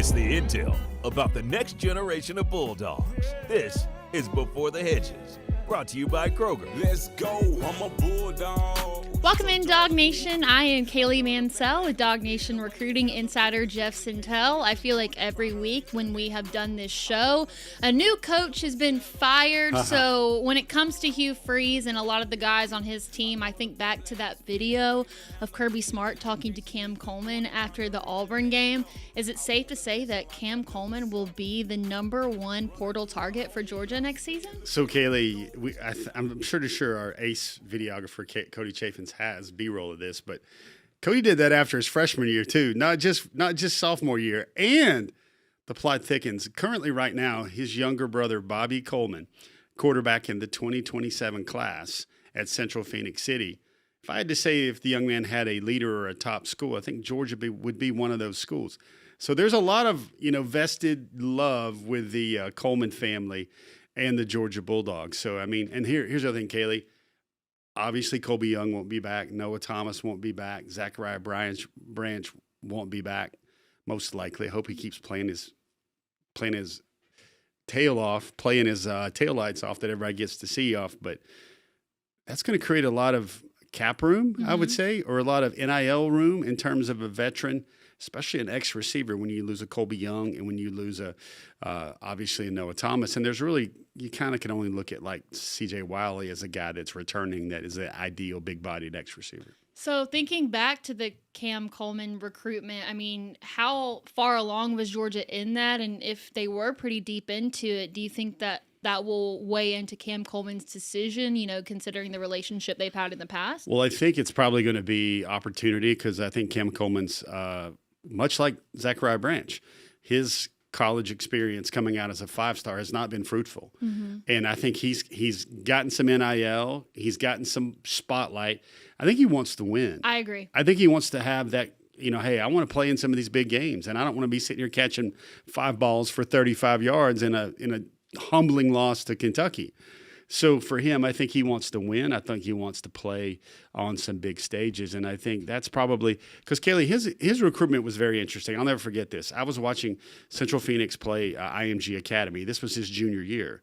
us the intel about the next generation of Bulldogs. This is Before the Hedges, brought to you by Kroger. Let's go, I'm a Bulldog. Welcome in, DawgNation. I am Kaylee Mansell with DawgNation recruiting insider Jeff Sentell. I feel like every week when we have done this show, a new coach has been fired. So when it comes to Hugh Freeze and a lot of the guys on his team, I think back to that video of Kirby Smart talking to Cam Coleman after the Auburn game. Is it safe to say that Cam Coleman will be the #1 portal target for Georgia next season? So, Kaylee, I'm sure our ace videographer, Cody Chaffins, has B-roll of this, but Cody did that after his freshman year too, not just sophomore year. And the plot thickens. Currently, right now, his younger brother, Bobby Coleman, quarterback in the 2027 class at Central Phoenix City. If I had to say if the young man had a leader or a top school, I think Georgia would be one of those schools. So there's a lot of vested love with the Coleman family and the Georgia Bulldogs. So, I mean, and here's the other thing, Kaylee. Obviously, Colby Young won't be back. Noah Thomas won't be back. Zachariah Branch won't be back, most likely. I hope he keeps playing his tail off, playing his tail lights off that everybody gets to see off. But that's going to create a lot of cap room, I would say, or a lot of NIL room in terms of a veteran, especially an ex-receiver when you lose a Colby Young and when you lose obviously a Noah Thomas. And there's really, you kind of can only look at like C.J. Wiley as a guy that's returning that is the ideal big-bodied ex-receiver. So thinking back to the Cam Coleman recruitment, I mean, how far along was Georgia in that? And if they were pretty deep into it, do you think that will weigh into Cam Coleman's decision, considering the relationship they've had in the past? Well, I think it's probably going to be opportunity because I think Cam Coleman's much like Zachariah Branch, his college experience coming out as a 5-star has not been fruitful. And I think he's gotten some NIL. He's gotten some spotlight. I think he wants to win. I agree. I think he wants to have that, hey, I want to play in some of these big games, and I don't want to be sitting here catching 5 balls for 35 yards in a humbling loss to Kentucky. So for him, I think he wants to win. I think he wants to play on some big stages. And I think that's probably – because, Kaylee, his recruitment was very interesting. I'll never forget this. I was watching Central Phoenix play IMG Academy. This was his junior year.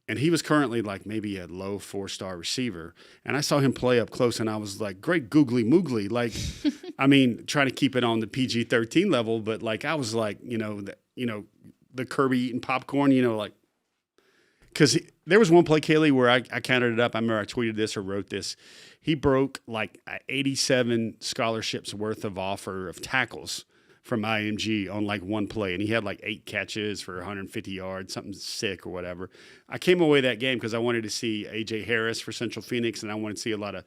And he was currently like maybe a low 4-star receiver. And I saw him play up close, and I was like, great googly moogly. Like, I mean, trying to keep it on the PG-13 level. But, like, I was like, the Kirby eating popcorn, like, because there was one play, Kaylee, where I counted it up. I remember I tweeted this or wrote this. He broke like 87 scholarships worth of offer of tackles from IMG on like one play. And he had like 8 catches for 150 yards, something sick or whatever. I came away that game because I wanted to see A.J. Harris for Central Phoenix, and I wanted to see a lot of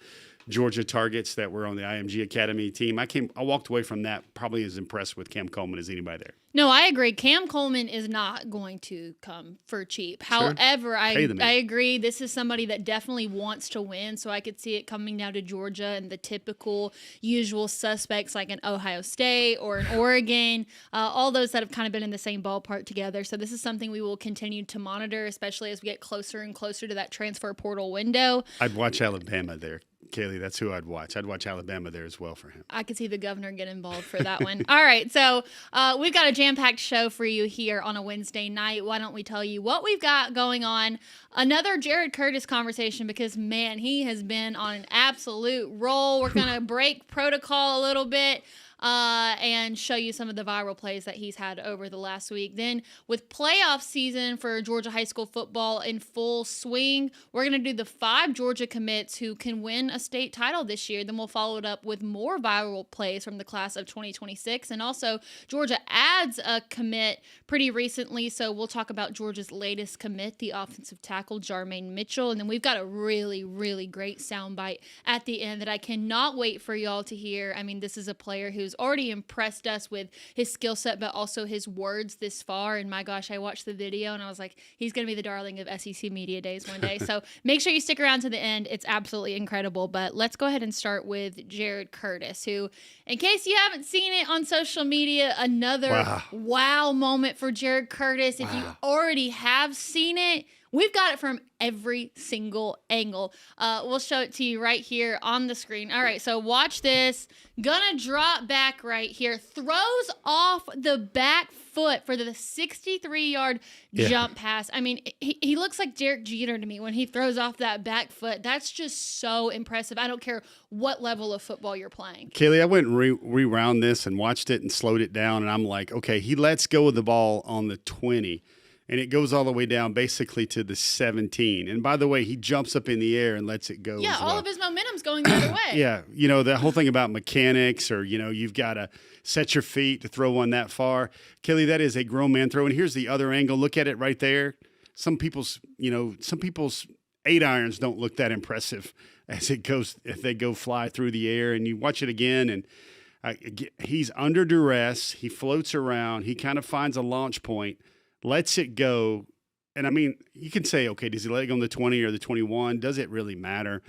Georgia targets that were on the IMG Academy team. I walked away from that probably as impressed with Cam Coleman as anybody there. No, I agree. Cam Coleman is not going to come for cheap. Sure. However, I agree. This is somebody that definitely wants to win, so I could see it coming down to Georgia and the typical usual suspects like an Ohio State or an Oregon, all those that have kind of been in the same ballpark together. So this is something we will continue to monitor, especially as we get closer and closer to that transfer portal window. I'd watch Alabama there. Kaylee, that's who I'd watch. I'd watch Alabama there as well for him. I could see the governor get involved for that one. All right, so we've got a jam-packed show for you here on a Wednesday night. Why don't we tell you what we've got going on? Another Jared Curtis conversation because, man, he has been on an absolute roll. We're going to break protocol a little bit. And show you some of the viral plays that he's had over the last week. Then with playoff season for Georgia high school football in full swing, we're going to do the 5 Georgia commits who can win a state title this year. Then we'll follow it up with more viral plays from the class of 2026. And also Georgia adds a commit pretty recently. So we'll talk about Georgia's latest commit, the offensive tackle Jarmaine Mitchell. And then we've got a really, really great soundbite at the end that I cannot wait for y'all to hear. I mean, this is a player who's already impressed us with his skill set, but also his words this far. And my gosh, I watched the video and I was like, he's going to be the darling of SEC Media Days one day. So make sure you stick around to the end. It's absolutely incredible. But let's go ahead and start with Jared Curtis, who, in case you haven't seen it on social media, another wow moment for Jared Curtis. If you already have seen it, We've got it from every single angle. We'll show it to you right here on the screen. All right, so watch this. Gonna drop back right here. Throws off the back foot for the 63-yard jump pass. I mean, he looks like Derek Jeter to me when he throws off that back foot. That's just so impressive. I don't care what level of football you're playing. Kaylee, I went and rewound this and watched it and slowed it down, and I'm like, okay, he lets go of the ball on the 20, and it goes all the way down basically to the 17. And by the way, he jumps up in the air and lets it go. Yeah, as well. all of his momentum's going the other way. Yeah, the whole thing about mechanics, or you've got to set your feet to throw one that far. Kaylee, that is a grown man throw. And here's the other angle. Look at it right there. Some people's 8 irons don't look that impressive as it goes if they go fly through the air. And you watch it again, and he's under duress. He floats around. He kind of finds a launch point, lets it go. And I mean, you can say, okay, does he let it go on the 20 or the 21? Does it really matter?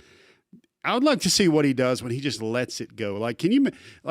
I would like to see what he does when he just lets it go.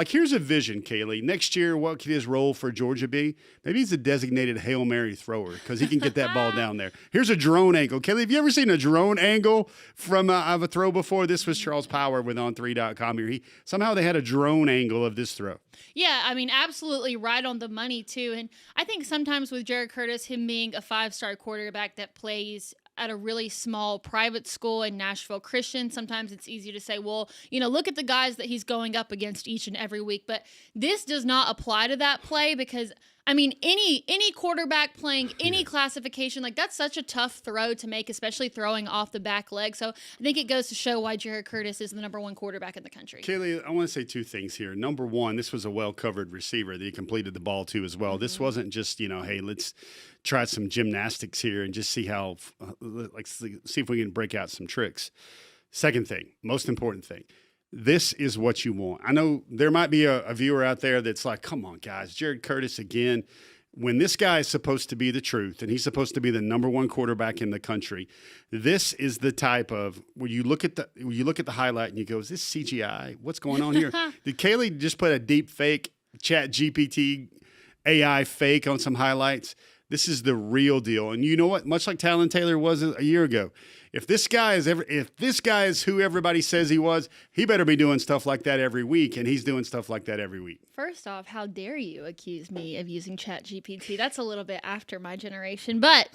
Here's a vision, Kaylee. Next year, what could his role for Georgia be? Maybe he's a designated Hail Mary thrower because he can get that ball down there. Here's a drone angle. Kaylee, have you ever seen a drone angle from of a throw before? This was Charles Power with On3.com here. Somehow they had a drone angle of this throw. Yeah, I mean, absolutely right on the money, too. And I think sometimes with Jared Curtis, him being a 5-star quarterback that plays at a really small private school in Nashville Christian, sometimes it's easy to say, well, look at the guys that he's going up against each and every week. But this does not apply to that play because, I mean, any quarterback playing any classification, that's such a tough throw to make, especially throwing off the back leg. So I think it goes to show why Jared Curtis is the number 1 quarterback in the country. Kaylee, I want to say 2 things here. Number 1, this was a well-covered receiver that he completed the ball to as well. Mm-hmm. This wasn't just, hey, let's try some gymnastics here and just see how, see if we can break out some tricks. Second thing, most important thing. This is what you want. I know there might be a viewer out there that's like, come on, guys, Jared Curtis again. When this guy is supposed to be the truth and he's supposed to be the number 1 quarterback in the country, this is the type of where you look at the highlight and you go, is this CGI? What's going on here? Did Kaylee just put a deep fake Chat GPT AI fake on some highlights? This is the real deal. And you know what? Much like Talon Taylor was a year ago, if this guy is who everybody says he was, he better be doing stuff like that every week, and he's doing stuff like that every week. First off, how dare you accuse me of using ChatGPT? That's a little bit after my generation. But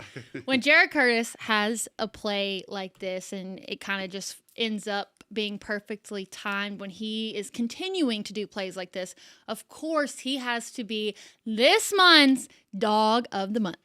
when Jared Curtis has a play like this and it kind of just ends up being perfectly timed when he is continuing to do plays like this, of course he has to be this month's Dawg of the Month.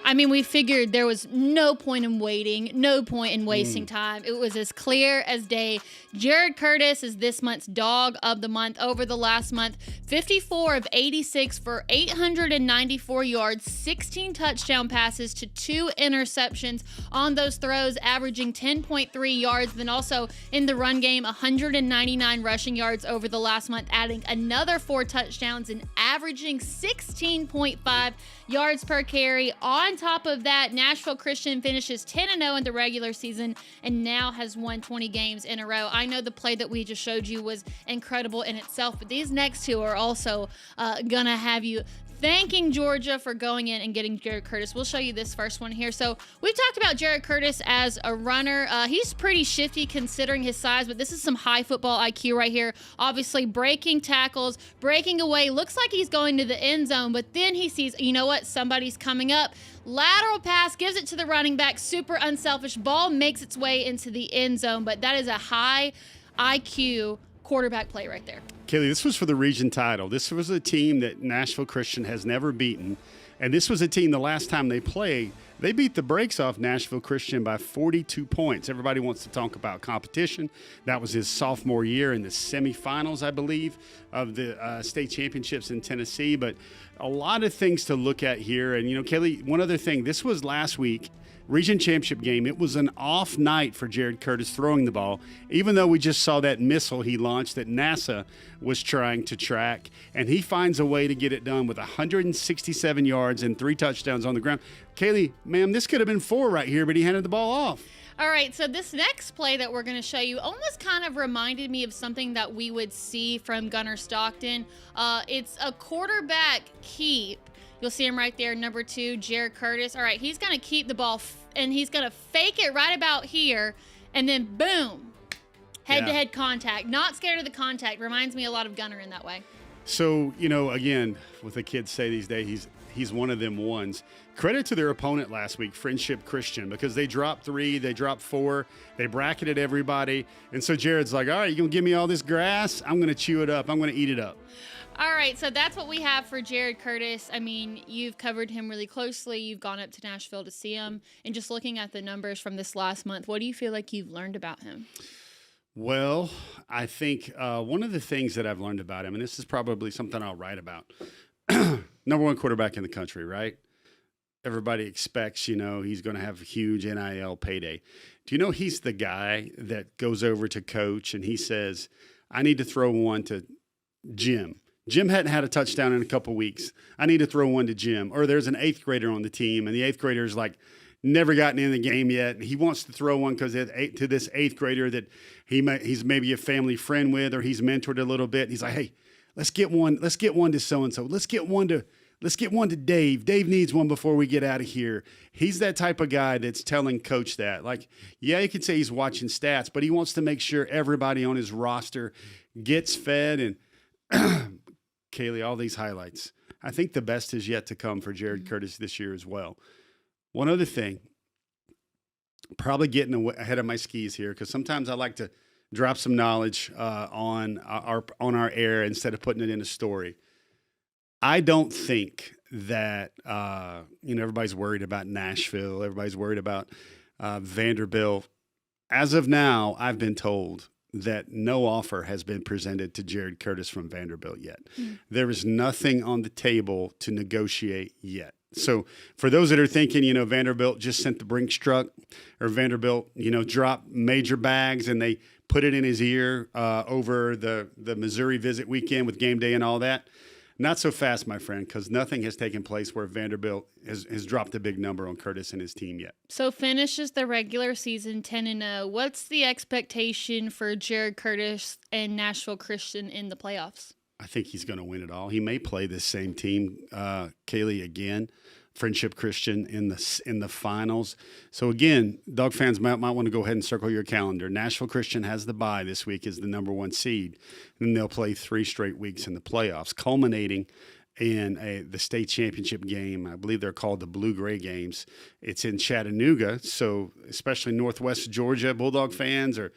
I mean, we figured there was no point in waiting, no point in wasting time. It was as clear as day. Jared Curtis is this month's Dawg of the Month. Over the last month, 54 of 86 for 894 yards, 16 touchdown passes to 2 interceptions on those throws, averaging 10.3 yards. Then also in the run game, 199 rushing yards over the last month, adding another 4 touchdowns and averaging 16.5 yards per carry. On top of that, Nashville Christian finishes 10-0 in the regular season and now has won 20 games in a row. I know the play that we just showed you was incredible in itself, but these next 2 are also gonna have you thanking Georgia for going in and getting Jared Curtis. We'll show you this first one here. So we've talked about Jared Curtis as a runner. He's pretty shifty considering his size, but this is some high football IQ right here. Obviously breaking tackles, breaking away. Looks like he's going to the end zone, but then he sees, you know what, somebody's coming up. Lateral pass, gives it to the running back. Super unselfish. Ball makes its way into the end zone, but that is a high IQ quarterback play right there. Kaylee, this was for the region title. This was a team that Nashville Christian has never beaten. And this was a team the last time they played, they beat the brakes off Nashville Christian by 42 points. Everybody wants to talk about competition. That was his sophomore year in the semifinals, I believe, of the state championships in Tennessee. But a lot of things to look at here. And, Kaylee, one other thing. This was last week. Region championship game. It was an off night for Jared Curtis throwing the ball, even though we just saw that missile he launched that NASA was trying to track, and he finds a way to get it done with 167 yards and 3 touchdowns on the ground. Kaylee, ma'am, this could have been 4 right here, but he handed the ball off. All right, so this next play that we're going to show you almost kind of reminded me of something that we would see from Gunnar Stockton. It's a quarterback keep. You'll see him right there, number 2, Jared Curtis. All right, he's going to keep the ball, and he's going to fake it right about here, and then boom, head-to-head contact. Not scared of the contact. Reminds me a lot of Gunnar in that way. So, again, what the kids say these days, he's one of them ones. Credit to their opponent last week, Friendship Christian, because they dropped 3, they dropped 4, they bracketed everybody. And so Jared's like, all right, you're going to give me all this grass? I'm going to chew it up. I'm going to eat it up. All right, so that's what we have for Jared Curtis. I mean, you've covered him really closely. You've gone up to Nashville to see him. And just looking at the numbers from this last month, what do you feel like you've learned about him? Well, I think one of the things that I've learned about him, and this is probably something I'll write about, number 1 quarterback in the country, right? Everybody expects, he's going to have a huge NIL payday. Do you know he's the guy that goes over to coach and he says, I need to throw one to Jim. Jim hadn't had a touchdown in a couple weeks. I need to throw one to Jim. Or there's an 8th grader on the team, and the 8th grader is like, never gotten in the game yet. He wants to throw one because to this 8th grader that he's maybe a family friend with, or he's mentored a little bit. He's like, hey, let's get one to so-and-so. Let's get one to Dave. Dave needs one before we get out of here. He's that type of guy that's telling coach that. Like, yeah, you could say he's watching stats, but he wants to make sure everybody on his roster gets fed. And Kaylee, all these highlights. I think the best is yet to come for Jared Curtis this year as well. One other thing, probably getting ahead of my skis here, because sometimes I like to drop some knowledge on our air instead of putting it in a story. I don't think that everybody's worried about Nashville. Everybody's worried about Vanderbilt. As of now, I've been told that no offer has been presented to Jared Curtis from Vanderbilt yet. There is nothing on the table to negotiate yet. So for those that are thinking, Vanderbilt just sent the Brinks truck, or Vanderbilt, dropped major bags and they put it in his ear over the Missouri visit weekend with game day and all that. Not so fast, my friend, because nothing has taken place where Vanderbilt has dropped a big number on Curtis and his team yet. So finishes the regular season 10-0. What's the expectation for Jared Curtis and Nashville Christian in the playoffs? I think he's going to win it all. He may play this same team, Kaylee, again, Friendship Christian in the finals. So again, Dawg fans might want to go ahead and circle your calendar. Nashville Christian has the bye this week as the number 1 seed, and they'll play 3 straight weeks in the playoffs, culminating in the state championship game. I believe they're called the Blue-Gray Games. It's in Chattanooga, so especially Northwest Georgia Bulldog fans, or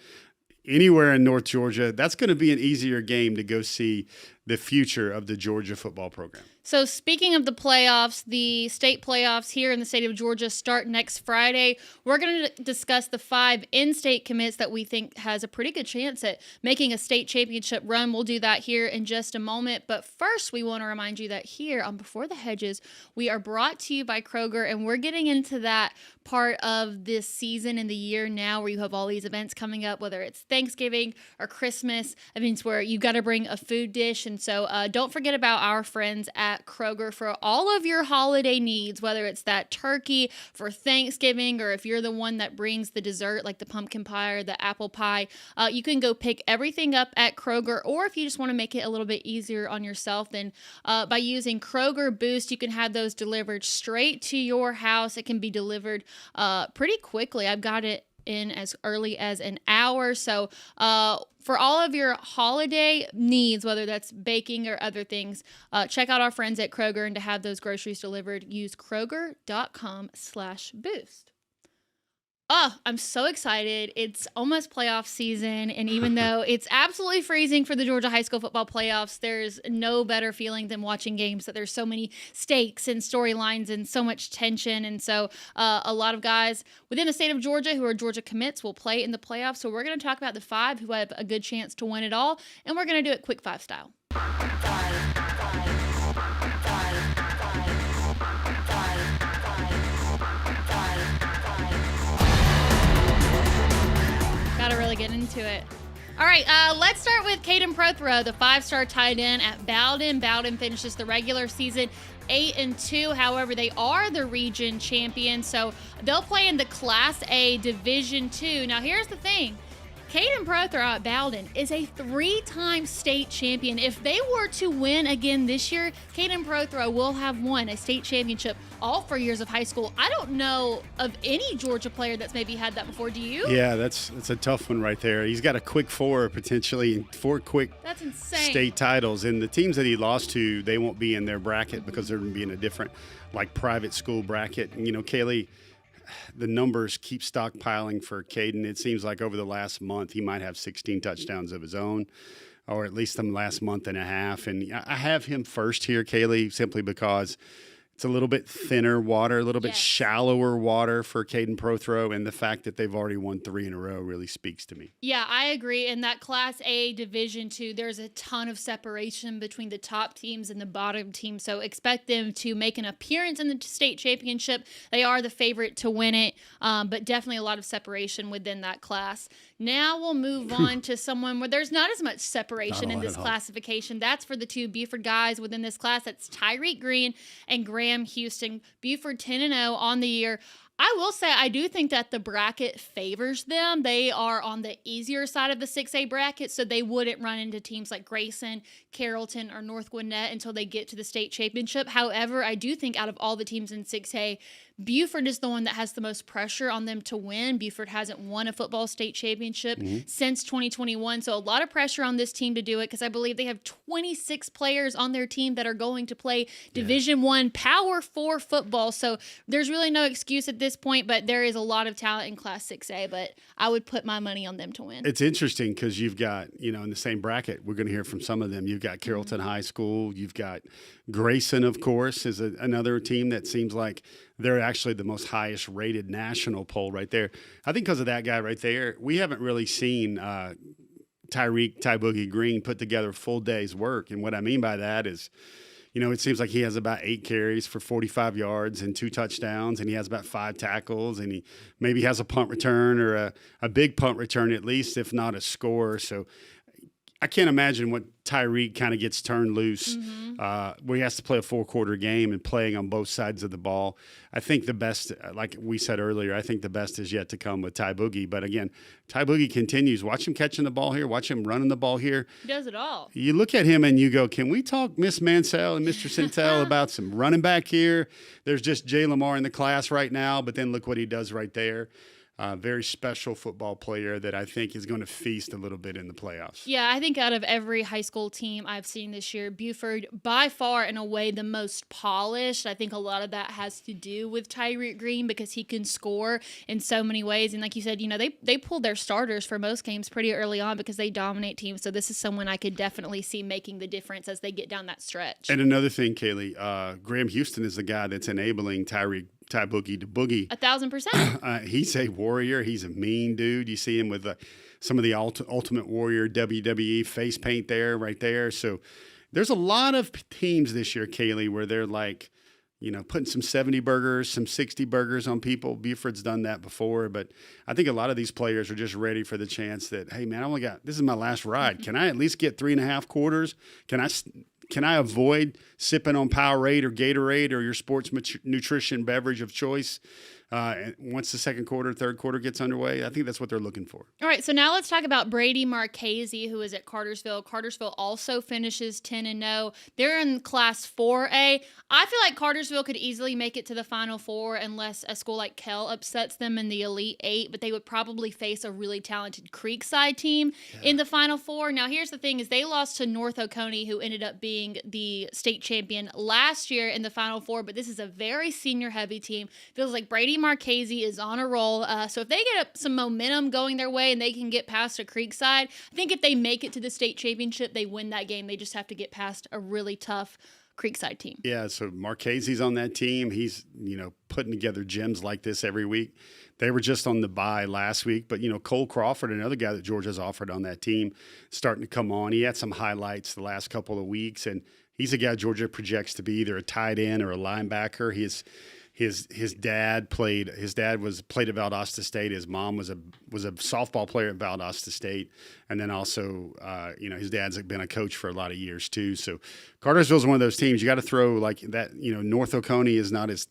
anywhere in North Georgia, that's going to be an easier game to go see the future of the Georgia football program. So speaking of the playoffs, the state playoffs here in the state of Georgia start next Friday. We're going to discuss the 5 in-state commits that we think has a pretty good chance at making a state championship run. We'll do that here in just a moment. But first, we want to remind you that here on Before the Hedges, we are brought to you by Kroger, and we're getting into that part of this season in the year now where you have all these events coming up, whether it's Thanksgiving or Christmas, events where you got to bring a food dish. And so don't forget about our friends at Kroger for all of your holiday needs, whether it's that turkey for Thanksgiving or if you're the one that brings the dessert like the pumpkin pie or the apple pie. You can go pick everything up at Kroger, or if you just want to make it a little bit easier on yourself, then by using Kroger Boost, you can have those delivered straight to your house. It can be delivered pretty quickly. I've got it in as early as an hour. So for all of your holiday needs, whether that's baking or other things, check out our friends at Kroger, and to have those groceries delivered, use Kroger.com/boost. Oh, I'm so excited. It's almost playoff season, and even though it's absolutely freezing for the Georgia high school football playoffs, there's no better feeling than watching games that there's so many stakes and storylines and so much tension. And so a lot of guys within the state of Georgia who are Georgia commits will play in the playoffs. So we're going to talk about the 5 who have a good chance to win it all, and we're going to do it quick 5 style. Gotta really get into it. All right, let's start with Caden Prothro, the 5-star tight end at Bowden. Bowden finishes the regular season 8-2. However, they are the region champion, so they'll play in the Class A Division II. Now, here's the thing. Caden Prothro at Bowden is a 3-time state champion. If they were to win again this year, Caden Prothro will have won a state championship all 4 years of high school. I don't know of any Georgia player that's maybe had that before. Do you? Yeah, that's a tough one right there. He's got a quick 4 potentially, 4 quick That's insane. state titles. And the teams that he lost to, they won't be in their bracket because they're going to be in a different, like, private school bracket. And, Kaylee, the numbers keep stockpiling for Caden. It seems like over the last month he might have 16 touchdowns of his own, or at least the last month and a half. And I have him first here, Kaylee, simply because it's a little bit thinner water, a little bit shallower water for Caden Prothro, and the fact that they've already won 3 in a row really speaks to me. Yeah, I agree. In that Class A Division II, there's a ton of separation between the top teams and the bottom team, so expect them to make an appearance in the state championship. They are the favorite to win it, but definitely a lot of separation within that class. Now we'll move on to someone where there's not as much separation in this classification. That's for the 2 Buford guys within this class. That's Tyreek Green and Graham Houston. Buford 10-0 on the year. I will say I do think that the bracket favors them. They are on the easier side of the 6A bracket, so they wouldn't run into teams like Grayson, Carrollton, or North Gwinnett until they get to the state championship. However, I do think out of all the teams in 6A, Buford is the one that has the most pressure on them to win. Buford hasn't won a football state championship since 2021, so a lot of pressure on this team to do it because I believe they have 26 players on their team that are going to play Division I Power 4 football, so there's really no excuse at this point, but there is a lot of talent in Class 6A, but I would put my money on them to win. It's interesting because you've got, in the same bracket, we're going to hear from some of them. You've got Carrollton High School. You've got Grayson, of course, is another team that seems like they're actually the most highest rated national poll right there. I think because of that guy right there, we haven't really seen Ty Boogie Green put together a full day's work. And what I mean by that is, it seems like he has about 8 carries for 45 yards and 2 touchdowns, and he has about 5 tackles, and he maybe has a punt return or a big punt return at least, if not a score. So I can't imagine what Tyreek kind of gets turned loose where he has to play a 4-quarter game and playing on both sides of the ball. I think the best, like we said earlier, I think the best is yet to come with Ty Boogie. But again, Ty Boogie continues. Watch him catching the ball here. Watch him running the ball here. He does it all. You look at him and you go, can we talk Miss Mansell and Mr. Sentell about some running back here? There's just Jay Lamar in the class right now, but then look what he does right there. Very special football player that I think is going to feast a little bit in the playoffs. Yeah, I think out of every high school team I've seen this year, Buford, by far in a way the most polished. I think a lot of that has to do with Tyreek Green because he can score in so many ways. And like you said, they pulled their starters for most games pretty early on because they dominate teams. So this is someone I could definitely see making the difference as they get down that stretch. And another thing, Kaylee, Graham Houston is the guy that's enabling Ty Boogie to boogie. 1,000%. He's a warrior. He's a mean dude. You see him with some of the Ultimate Warrior WWE face paint right there. So there's a lot of teams this year, Kaylee, where they're like, putting some 70 burgers, some 60 burgers on people. Buford's done that before, but I think a lot of these players are just ready for the chance that, hey, man, this is my last ride. Can I at least get 3.5 quarters? Can I avoid sipping on Powerade or Gatorade or your sports nutrition beverage of choice once the second quarter, third quarter gets underway? I think that's what they're looking for. All right, so now let's talk about Brady Marchese, who is at Cartersville. Cartersville also finishes 10-0. They're in Class 4A. I feel like Cartersville could easily make it to the Final Four unless a school like Kell upsets them in the Elite Eight, but they would probably face a really talented Creekside team in the Final Four. Now, here's the thing is they lost to North Oconee, who ended up being the state champion last year in the Final Four, but this is a very senior-heavy team. Feels like Brady Marchese is on a roll. So if they get some momentum going their way and they can get past a Creekside, I think if they make it to the state championship, they win that game. They just have to get past a really tough Creekside team. Yeah, so Marchese's on that team. He's, putting together gems like this every week. They were just on the bye last week, but, Cole Crawford, another guy that Georgia's offered on that team, starting to come on. He had some highlights the last couple of weeks, and he's a guy Georgia projects to be either a tight end or a linebacker. His dad played at Valdosta State. His mom was a softball player at Valdosta State, and then also his dad's been a coach for a lot of years too. So Cartersville's one of those teams you got to throw like that. North Oconee is not as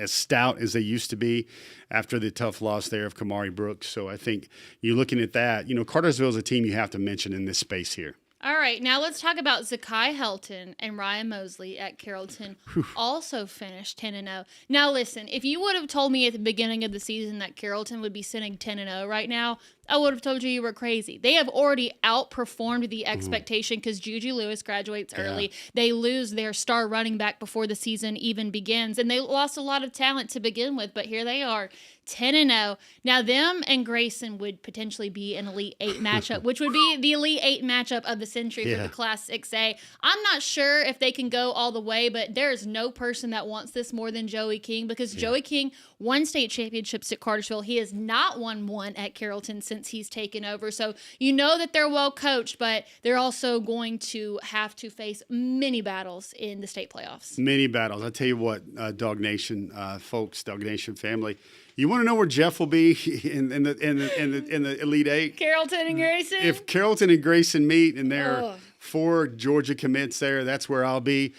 stout as they used to be after the tough loss there of Kamari Brooks. So I think you're looking at that. Cartersville is a team you have to mention in this space here. All right, now let's talk about Zakai Helton and Ryan Mosley at Carrollton. Also finished 10-0. Now listen, if you would have told me at the beginning of the season that Carrollton would be sitting 10-0 right now, I would have told you were crazy. They have already outperformed the expectation because Juju Lewis graduates early. They lose their star running back before the season even begins, and they lost a lot of talent to begin with, but here they are, 10-0. Now, them and Grayson would potentially be an Elite 8 matchup, which would be the Elite 8 matchup of the century for the Class 6A. I'm not sure if they can go all the way, but there is no person that wants this more than Joey King because Joey King won state championships at Cartersville. He has not won one at Carrollton since he's taken over. So you know that they're well coached, but they're also going to have to face many battles in the state playoffs. Many battles. I'll tell you what, DawgNation folks, DawgNation family, you want to know where Jeff will be in the Elite 8? Carrollton and Grayson? If Carrollton and Grayson meet and there are 4 Georgia commits there, that's where I'll be.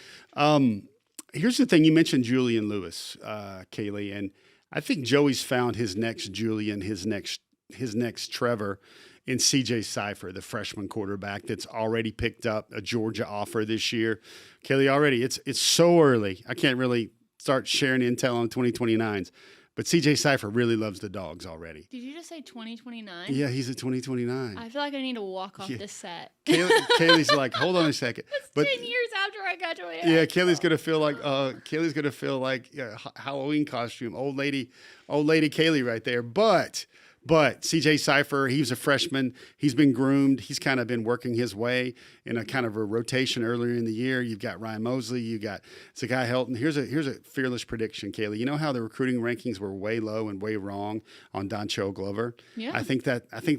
Here's the thing. You mentioned Julian Lewis, Kaylee, and I think Joey's found his next Julian, his next Trevor in CJ Cipher, the freshman quarterback that's already picked up a Georgia offer this year. Kaylee, already, it's so early. I can't really start sharing intel on 2029s. But CJ Cipher really loves the Dogs already. Did you just say 2029? Yeah, he's a 2029. I feel like I need to walk off this set. Kaylee's like, hold on a second. That's 10 years after I graduated. Yeah, Kaylee's gonna feel like Halloween costume, old lady Kaylee right there. But CJ Cipher, he was a freshman. He's been groomed. He's kind of been working his way in a kind of a rotation earlier in the year. You've got Ryan Mosley. You got Zakai Helton. Here's a fearless prediction, Kaylee. You know how the recruiting rankings were way low and way wrong on Doncho Glover? Yeah. I think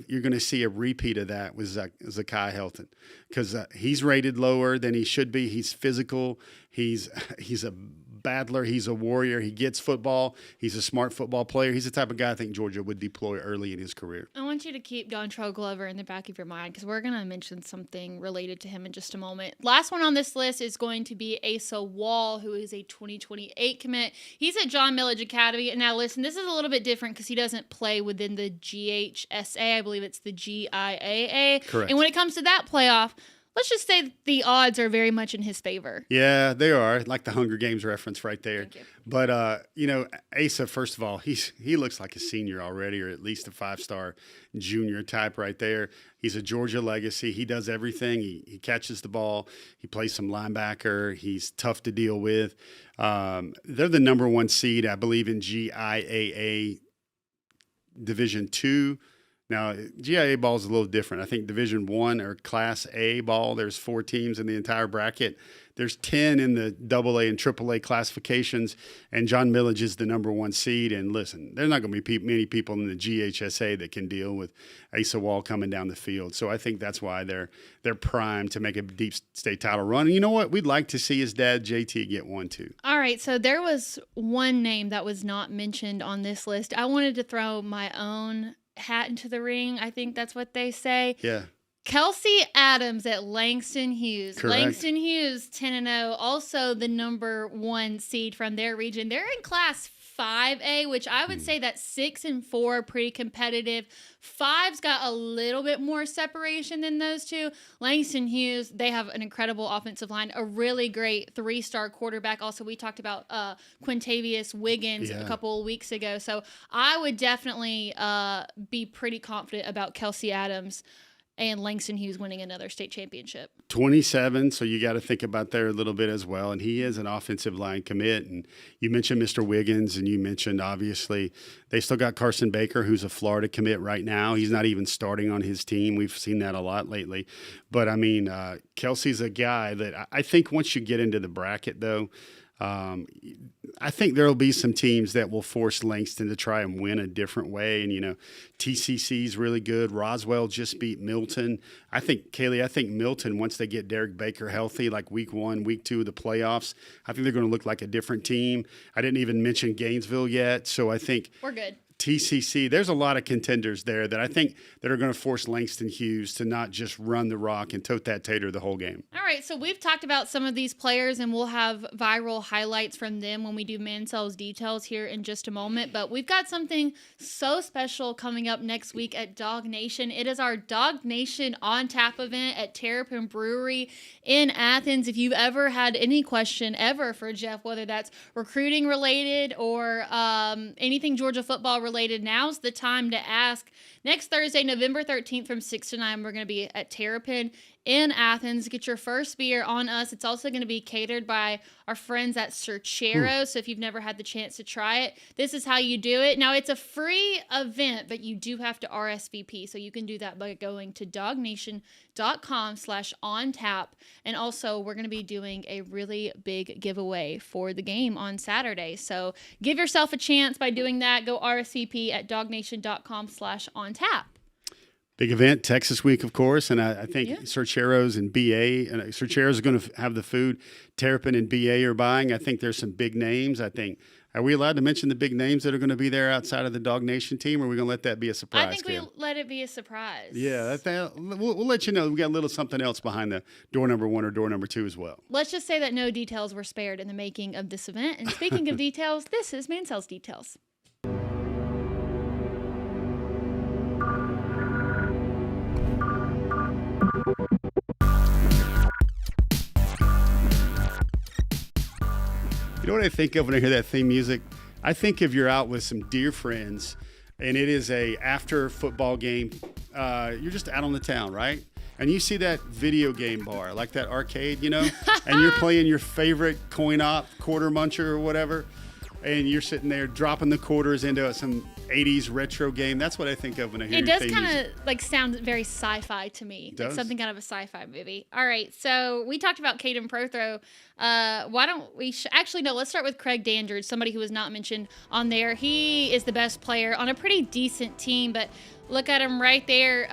you're going to see a repeat of that with Zakai Helton because he's rated lower than he should be. He's physical. He's a battler. He's a warrior. He gets football. He's a smart football player. He's the type of guy I think Georgia would deploy early in his career. I want you to keep Dontrell Glover in the back of your mind because we're going to mention something related to him in just a moment. Last one on this list is going to be Asa Wall, who is a 2028 commit. He's at John Millage Academy. And now listen, this is a little bit different because he doesn't play within the GHSA. I believe it's the GIAA. Correct. And when it comes to that playoff, let's just say the odds are very much in his favor. Yeah, they are. Like the Hunger Games reference right there. Thank you. But, Asa, first of all, he looks like a senior already, or at least a 5-star junior type right there. He's a Georgia legacy. He does everything. He catches the ball. He plays some linebacker. He's tough to deal with. They're the number 1 seed, I believe, in GIAA Division II. Now, GIA ball is a little different. I think Division I or Class A ball, there's 4 teams in the entire bracket. There's 10 in the AA and AAA classifications, and John Millage is the number 1 seed. And listen, there's not going to be many people in the GHSA that can deal with Asa Wall coming down the field. So I think that's why they're primed to make a deep state title run. And you know what? We'd like to see his dad, JT, get one too. All right, so there was one name that was not mentioned on this list. I wanted to throw my own hat into the ring. I think that's what they say. Yeah. Kelsey Adams at Langston Hughes. Correct. Langston Hughes, 10-0, also the number 1 seed from their region. They're in Class 5A, which I would say that 6 and 4 are pretty competitive. 5's got a little bit more separation than those two. Langston Hughes, they have an incredible offensive line, a really great 3-star quarterback. Also, we talked about Quintavious Wiggins a couple of weeks ago. So I would definitely be pretty confident about Kelsey Adams and Langston Hughes winning another state championship. 27, so you got to think about there a little bit as well. And he is an offensive line commit. And you mentioned Mr. Wiggins, and you mentioned, obviously, they still got Carson Baker, who's a Florida commit right now. He's not even starting on his team. We've seen that a lot lately. But, I mean, Kelsey's a guy that I think once you get into the bracket, though, I think there will be some teams that will force Langston to try and win a different way. And, TCC is really good. Roswell just beat Milton. I think, Kaylee, Milton, once they get Derek Baker healthy, like week 1, week 2 of the playoffs, I think they're going to look like a different team. I didn't even mention Gainesville yet. So I think we're good. TCC, there's a lot of contenders there that I think that are going to force Langston Hughes to not just run the rock and tote that tater the whole game. All right, so we've talked about some of these players, and we'll have viral highlights from them when we do Mansell's details here in just a moment. But we've got something so special coming up next week at DawgNation. It is our DawgNation On Tap event at Terrapin Brewery in Athens. If you've ever had any question ever for Jeff, whether that's recruiting related or anything Georgia football related, now's the time to ask. Next Thursday, November 13th from 6 to 9, we're going to be at Terrapin in Athens. Get your first beer on us. It's also going to be catered by our friends at Cerchero. So if you've never had the chance to try it, this is how you do it. Now, it's a free event, but you do have to RSVP. So you can do that by going to DawgNation.com/ontap. And also, we're going to be doing a really big giveaway for the game on Saturday. So give yourself a chance by doing that. Go RSVP at DawgNation.com/ontap. Big event, Texas Week, of course, and I think Cercheros and BA, and Cercheros are going to have the food. Terrapin and BA are buying. I think there's some big names. Are we allowed to mention the big names that are going to be there outside of the DawgNation team, or are we going to let that be a surprise? I think we let it be a surprise. Yeah, we'll let you know. We got a little something else behind the door number 1 or door number 2 as well. Let's just say that no details were spared in the making of this event. And speaking of details, this is Mansell's Details. You know what I think of when I hear that theme music? I think if you're out with some dear friends and it is a after football game, you're just out on the town, right? And you see that video game bar, like that arcade, and you're playing your favorite coin op, quarter muncher or whatever, and you're sitting there dropping the quarters into some 80s retro game. That's what I think of when I hear it. Does kind of like sound very sci-fi to me. Like something kind of a sci-fi movie. All right, so we talked about Caden Prothro. Why don't we actually no? Let's start with Craig Dandridge, somebody who was not mentioned on there. He is the best player on a pretty decent team, but look at him right there.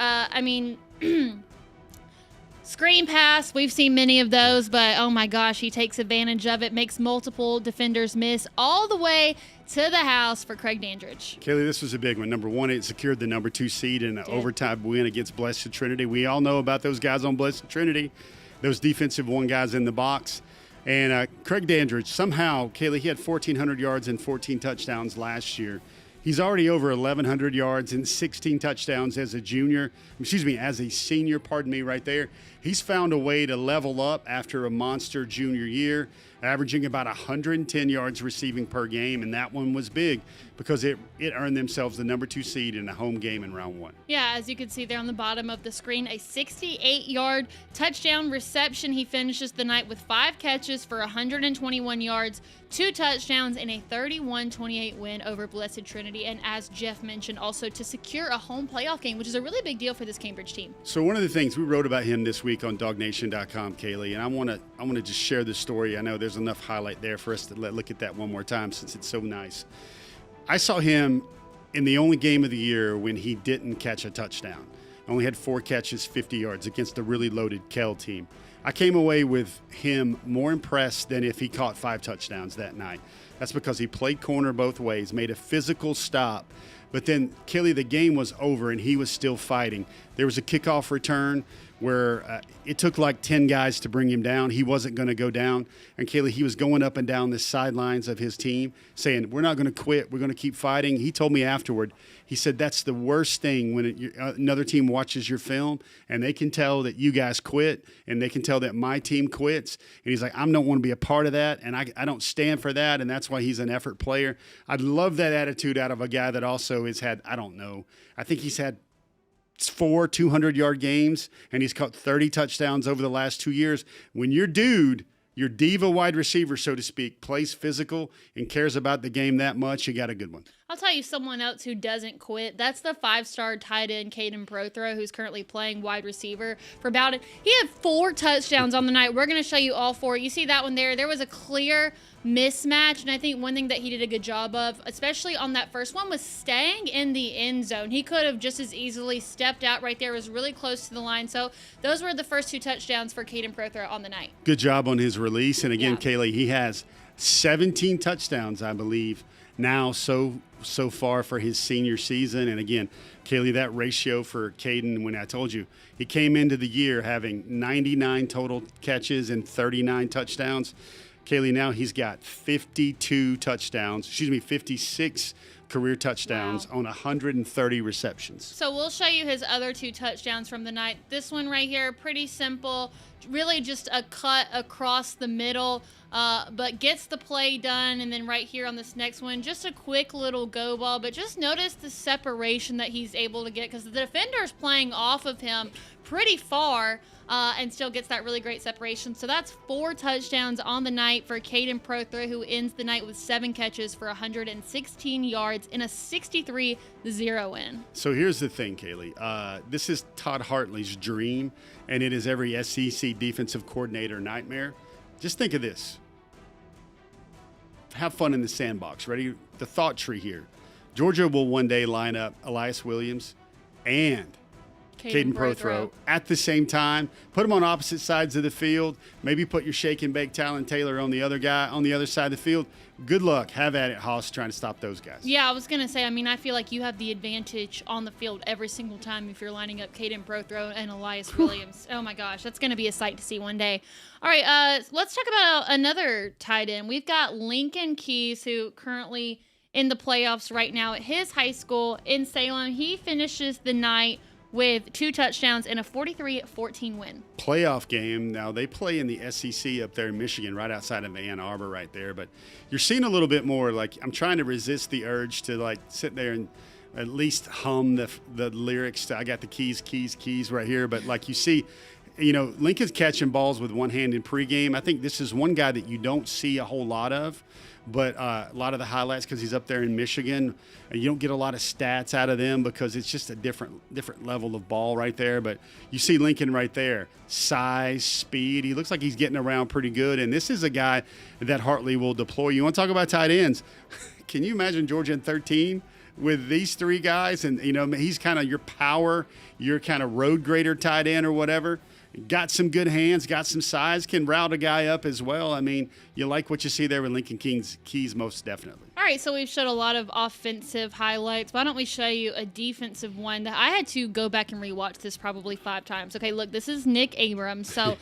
Screen pass, we've seen many of those, but oh my gosh, he takes advantage of it, makes multiple defenders miss all the way to the house for Craig Dandridge. Kaylee, this was a big one. Number 1, it secured the number 2 seed in an overtime win against Blessed Trinity. We all know about those guys on Blessed Trinity, those defensive one guys in the box. And Craig Dandridge, somehow, Kaylee, he had 1,400 yards and 14 touchdowns last year. He's already over 1,100 yards and 16 touchdowns as a senior, right there. He's found a way to level up after a monster junior year, averaging about 110 yards receiving per game, and that one was big because it earned themselves the number 2 seed in a home game in round 1. Yeah, as you can see there on the bottom of the screen, a 68-yard touchdown reception. He finishes the night with 5 catches for 121 yards, 2 touchdowns, and a 31-28 win over Blessed Trinity. And as Jeff mentioned, also to secure a home playoff game, which is a really big deal for this Cambridge team. So one of the things we wrote about him this week on DawgNation.com, Kaylee, and I want to just share this story. I know there's enough highlight there for us to look at that one more time since it's so nice. I saw him in the only game of the year when he didn't catch a touchdown. Only had 4 catches, 50 yards against a really loaded Kell team. I came away with him more impressed than if he caught 5 touchdowns that night. That's because he played corner both ways, made a physical stop. But then, Kelly, the game was over and he was still fighting. There was a kickoff return where it took like 10 guys to bring him down. He wasn't going to go down. And, Kaylee, he was going up and down the sidelines of his team saying, we're not going to quit. We're going to keep fighting. He told me afterward, he said, that's the worst thing when another team watches your film and they can tell that you guys quit and they can tell that my team quits. And he's like, I don't want to be a part of that, and I don't stand for that, and that's why he's an effort player. I'd love that attitude out of a guy that also has had, I think he's had 4 200-yard games, and he's caught 30 touchdowns over the last 2 years. When your dude, your diva wide receiver, so to speak, plays physical and cares about the game that much, you got a good one. I'll tell you someone else who doesn't quit. That's the 5-star tight end, Caden Prothro, who's currently playing wide receiver for Bowden. He had 4 touchdowns on the night. We're going to show you all 4. You see that one there? There was a clear mismatch, and I think one thing that he did a good job of, especially on that first one, was staying in the end zone. He could have just as easily stepped out right there. It was really close to the line. So those were the first 2 touchdowns for Caden Prothro on the night. Good job on his release. And again, Yeah. Kaylee, he has 17 touchdowns, I believe, now so far for his senior season. And again, Kaylee, that ratio for Caden, when I told you, he came into the year having 99 total catches and 39 touchdowns. Kaylee, now he's got 56 career touchdowns on 130 receptions. So we'll show you his other 2 touchdowns from the night. This one right here, pretty simple, really just a cut across the middle, but gets the play done. And then right here on this next one, just a quick little go ball, but just notice the separation that he's able to get because the defender's playing off of him pretty far. And still gets that really great separation. So that's 4 touchdowns on the night for Caden Prothro, who ends the night with 7 catches for 116 yards in a 63-0 win. So here's the thing, Kaylee. This is Todd Hartley's dream, and it is every SEC defensive coordinator nightmare. Just think of this. Have fun in the sandbox. Ready? The thought tree here. Georgia will one day line up Elias Williams and Caden Prothro at the same time. Put them on opposite sides of the field. Maybe put your shake and bake Talon Taylor on the other guy on the other side of the field. Good luck. Have at it, Haas, trying to stop those guys. Yeah, I was going to say, I feel like you have the advantage on the field every single time if you're lining up Caden Prothro and Elias Williams. Oh, my gosh. That's going to be a sight to see one day. All right, let's talk about another tight end. We've got Lincoln Keys, who currently in the playoffs right now at his high school in Salem. He finishes the night with 2 touchdowns and a 43-14 win. Playoff game. Now, they play in the SEC up there in Michigan, right outside of Ann Arbor right there. But you're seeing a little bit more, like, I'm trying to resist the urge to, like, sit there and at least hum the lyrics. I got the keys right here. But, like, you see, Lincoln's catching balls with one hand in pregame. I think this is one guy that you don't see a whole lot of. But a lot of the highlights, because he's up there in Michigan, and you don't get a lot of stats out of them because it's just a different level of ball right there. But you see Lincoln right there, size, speed. He looks like he's getting around pretty good. And this is a guy that Hartley will deploy. You want to talk about tight ends? Can you imagine Georgia in 13 with these 3 guys? And, he's kind of your power, your kind of road grader tight end or whatever. Got some good hands, got some size, can route a guy up as well. You like what you see there with Lincoln Keys most definitely. All right, so we've showed a lot of offensive highlights. Why don't we show you a defensive one that I had to go back and rewatch this probably 5 times. Okay, look, this is Nick Abrams. So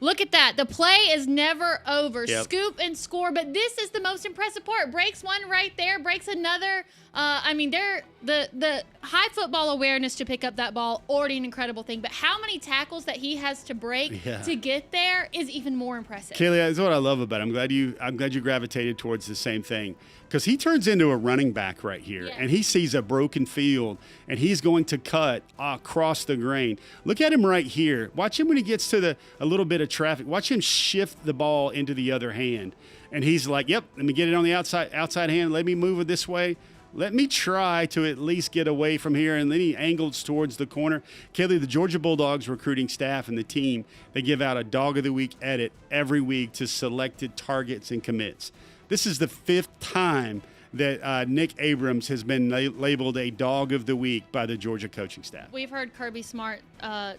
look at that. The play is never over. Yep. Scoop and score. But this is the most impressive part. Breaks one right there, breaks another. The high football awareness to pick up that ball, already an incredible thing. But how many tackles that he has to break to get there is even more impressive. Kaylee, that's what I love about it. I'm glad you gravitated towards the same thing. Because he turns into a running back right here, and he sees a broken field, and he's going to cut across the grain. Look at him right here. Watch him when he gets to a little bit of traffic. Watch him shift the ball into the other hand. And he's like, yep, let me get it on the outside hand. Let me move it this way. Let me try to at least get away from here. And then he angles towards the corner. Kaylee, the Georgia Bulldogs recruiting staff and the team, they give out a Dog of the Week edit every week to selected targets and commits. This is the 5th time that Nick Abrams has been labeled a Dog of the Week by the Georgia coaching staff. We've heard Kirby Smart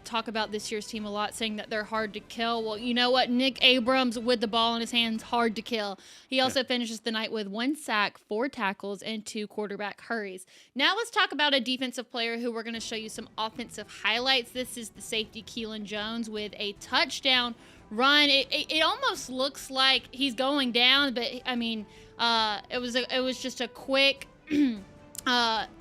talk about this year's team a lot, saying that they're hard to kill. Well, you know what? Nick Abrams, with the ball in his hands, hard to kill. He also finishes the night with 1 sack, 4 tackles, and 2 quarterback hurries. Now let's talk about a defensive player who we're going to show you some offensive highlights. This is the safety Keelan Jones with a touchdown run. It almost looks like he's going down, but it was just a quick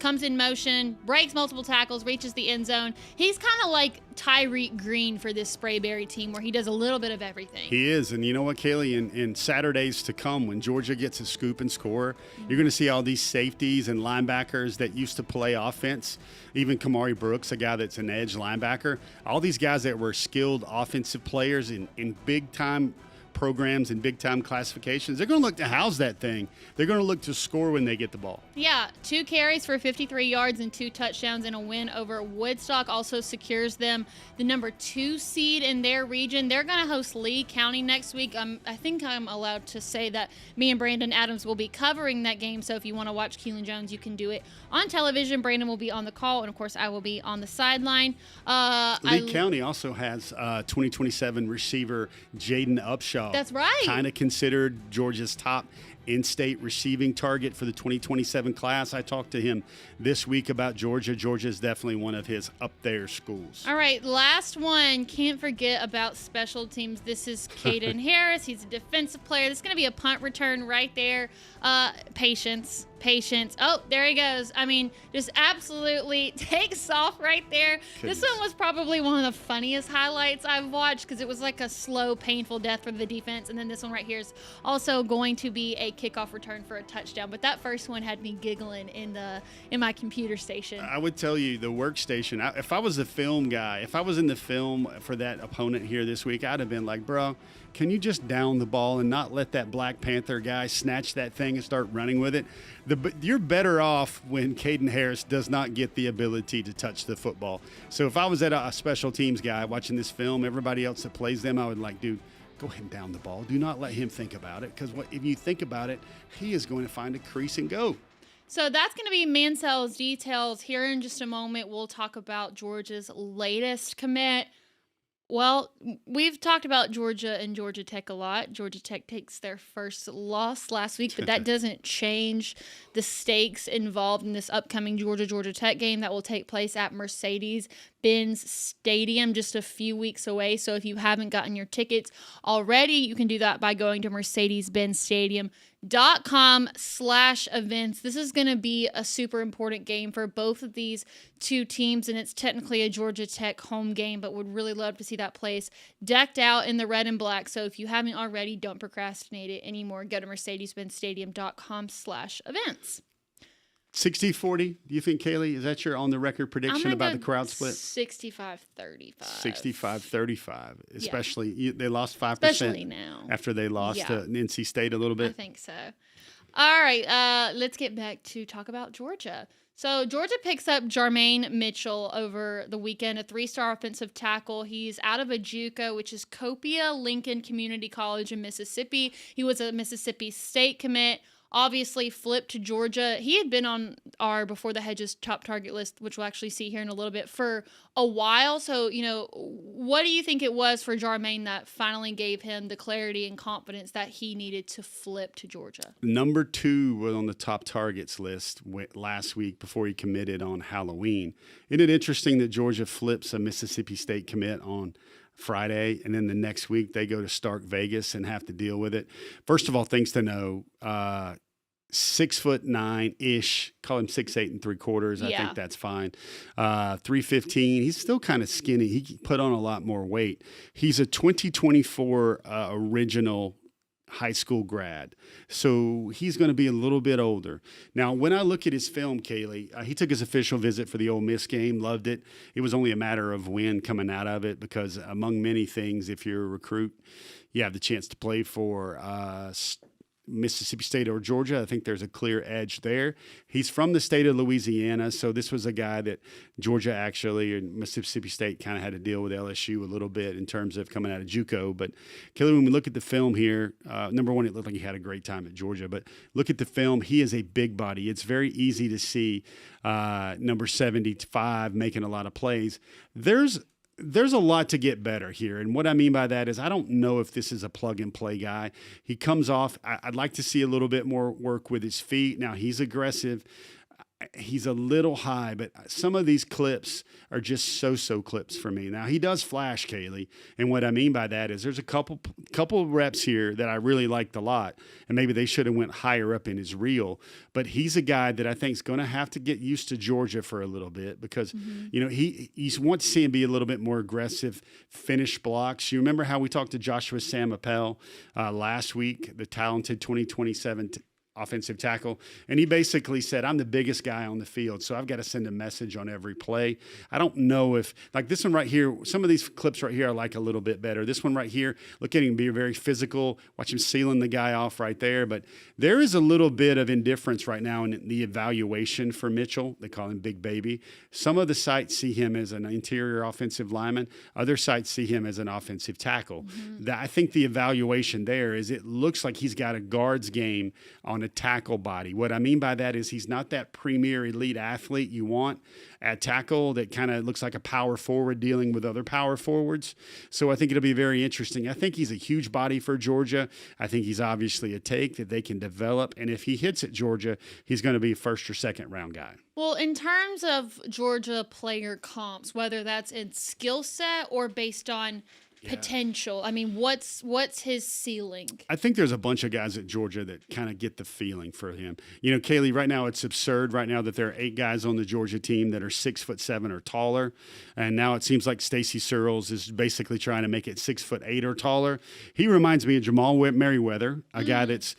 comes in motion, breaks multiple tackles, reaches the end zone. He's kind of like Tyreek Green for this Sprayberry team, where he does a little bit of everything. He is. And you know what, Kaylee, in Saturdays to come, when Georgia gets a scoop and score, you're going to see all these safeties and linebackers that used to play offense, even Kamari Brooks, a guy that's an edge linebacker, all these guys that were skilled offensive players in big-time programs in big-time classifications, they're going to look to house that thing. They're going to look to score when they get the ball. Yeah, 2 carries for 53 yards and 2 touchdowns in a win over Woodstock also secures them the number 2 seed in their region. They're going to host Lee County next week. I think I'm allowed to say that me and Brandon Adams will be covering that game, so if you want to watch Keelan Jones, you can do it on television. Brandon will be on the call, and, of course, I will be on the sideline. Lee County also has 2027 receiver Jaden Upshaw. That's right. Kind of considered Georgia's top in-state receiving target for the 2027 class. I talked to him this week about Georgia. Georgia is definitely one of his up-there schools. All right, last one. Can't forget about special teams. This is Caden Harris. He's a defensive player. This is going to be a punt return right there. Patience. Oh, there he goes. I mean, just absolutely takes off right there. Goodness. This one was probably one of the funniest highlights I've watched because it was like a slow, painful death for the defense. And then this one right here is also going to be a kickoff return for a touchdown. But that first one had me giggling in my computer station. I would tell you the workstation. If I was a film guy, if I was in the film for that opponent here this week, I'd have been like, bro, can you just down the ball and not let that Black Panther guy snatch that thing and start running with it? You're better off when Caden Harris does not get the ability to touch the football. So if I was at a special teams guy watching this film, everybody else that plays them, I would like, dude, go ahead and down the ball. Do not let him think about it, because if you think about it, he is going to find a crease and go. So that's going to be Mansell's details. Here in just a moment, we'll talk about Georgia's latest commit. Well, we've talked about Georgia and Georgia Tech a lot. Georgia Tech takes their first loss last week, but that doesn't change the stakes involved in this upcoming Georgia Tech game that will take place at Mercedes-Benz Stadium just a few weeks away. So if you haven't gotten your tickets already, you can do that by going to Mercedes-Benz Stadium.com/events. This is going to be a super important game for both of these two teams, and it's technically a Georgia Tech home game, but would really love to see that place decked out in the red and black. So if you haven't already, don't procrastinate it anymore. Go to Mercedes-Benz Stadium.com/events. 60-40, do you think, Kaylee? Is that your on-the-record prediction about the crowd split? 65-35. 65-35, especially they lost 5% especially now. After they lost to NC State a little bit. I think so. All right, let's get back to talk about Georgia. So Georgia picks up Jarmaine Mitchell over the weekend, a 3-star offensive tackle. He's out of a JUCO, which is Copia Lincoln Community College in Mississippi. He was a Mississippi State commit. Obviously flipped to Georgia. He had been on our Before the Hedges top target list, which we'll actually see here in a little bit, for a while. So, what do you think it was for Jarmaine that finally gave him the clarity and confidence that he needed to flip to Georgia? Number 2 was on the top targets list last week before he committed on Halloween. Isn't it interesting that Georgia flips a Mississippi State commit on Friday, and then the next week they go to Stark Vegas and have to deal with it? First of all, things to know, 6'9" call him 6'8" 3/4. I think that's fine. 315. He's still kind of skinny. He put on a lot more weight. He's a 2024 original high school grad, so he's going to be a little bit older. Now, when I look at his film, Kaylee, he took his official visit for the Ole Miss game, loved it. It was only a matter of when coming out of it, because among many things, if you're a recruit, you have the chance to play for Mississippi State or Georgia. I think there's a clear edge there. He's from the state of Louisiana, so this was a guy that Georgia actually, and Mississippi State kind of had to deal with LSU a little bit in terms of coming out of JUCO. But Kelly, when we look at the film here, number one, it looked like he had a great time at Georgia, but look at the film. He is a big body. It's very easy to see number 75 making a lot of plays. There's a lot to get better here. And what I mean by that is I don't know if this is a plug-and-play guy. He comes off, I'd like to see a little bit more work with his feet. Now, he's aggressive. He's a little high, but some of these clips are just so-so clips for me. Now, he does flash, Kaylee, and what I mean by that is there's a couple reps here that I really liked a lot, and maybe they should have went higher up in his reel, but he's a guy that I think is going to have to get used to Georgia for a little bit because, he wants to see him be a little bit more aggressive, finish blocks. You remember how we talked to Joshua Sam Appel last week, the talented 2027 offensive tackle. And he basically said, I'm the biggest guy on the field, so I've got to send a message on every play. I don't know if, like this one right here, some of these clips right here I like a little bit better. This one right here, look at him be very physical. Watch him sealing the guy off right there. But there is a little bit of indifference right now in the evaluation for Mitchell. They call him Big Baby. Some of the sites see him as an interior offensive lineman. Other sites see him as an offensive tackle. Mm-hmm. I think the evaluation there is it looks like he's got a guards game on a tackle body. What I mean by that is he's not that premier elite athlete you want at tackle that kind of looks like a power forward dealing with other power forwards. So I think it'll be very interesting. I think he's a huge body for Georgia. I think he's obviously a take that they can develop. And if he hits at Georgia, he's going to be a first or second round guy. Well, in terms of Georgia player comps, whether that's in skill set or based on potential, I mean, what's his ceiling? I think there's a bunch of guys at Georgia that kind of get the feeling for him. You know, Kaylee, right now it's absurd right now that there are 8 guys on the Georgia team that are 6'7" or taller. And now it seems like Stacy Searles is basically trying to make it 6'8" or taller. He reminds me of Jamal Merriweather, a guy that's